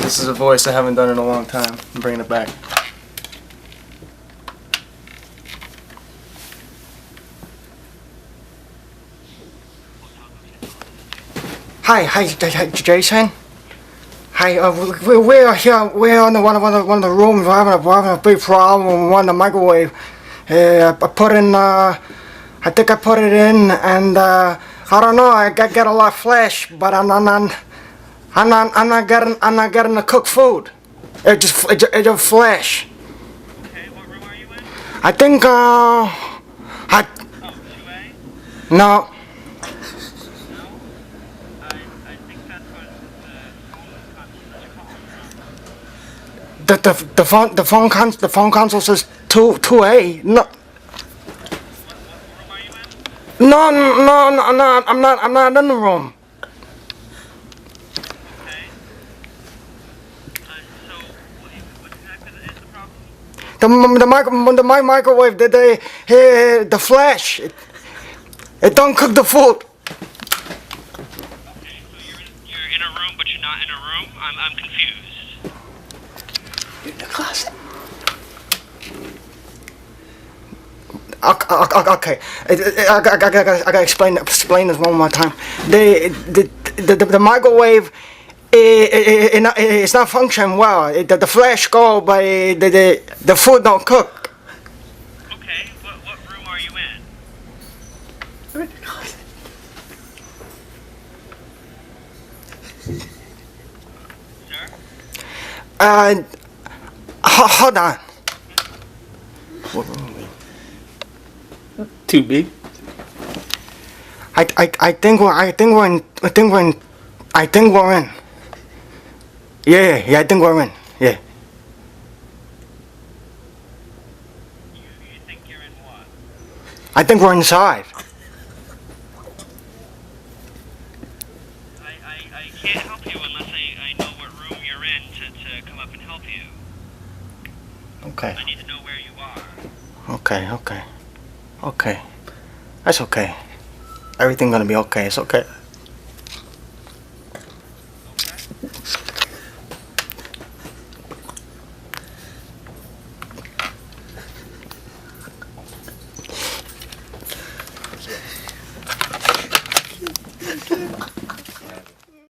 This is a voice I haven't done in a long time. I'm bringing it back. Hi, Jason. Hi, we're here. We're in one of the rooms. We're having a big problem. One the microwave. I put in. I think I put it in, and I don't know. I get a lot of flash, but I'm not getting the cooked food. It just flash. Okay, what room are you in? I think Oh, 2A? no. No? I think that's what the phone console is calling from. The phone console says 2A. No. What room are you in? No, I'm not in the room. Okay. So, what exactly is the problem? The microwave, the flash, it don't cook the food. Okay, so you're in a room, but you're not in a room? I'm confused. In the closet. Okay, I gotta explain this one more time. The microwave, it's not functioning well. The flash go, but the food don't cook. Okay, what room are you in? Sir? Hold on. 2B. I think we're in. Yeah, I think we're in. Yeah. You think you're in what? I think we're inside. I can't help you unless I know what room you're in to come up and help you. Okay. I need to know where you are. Okay. That's okay. Everything's gonna be okay. It's okay.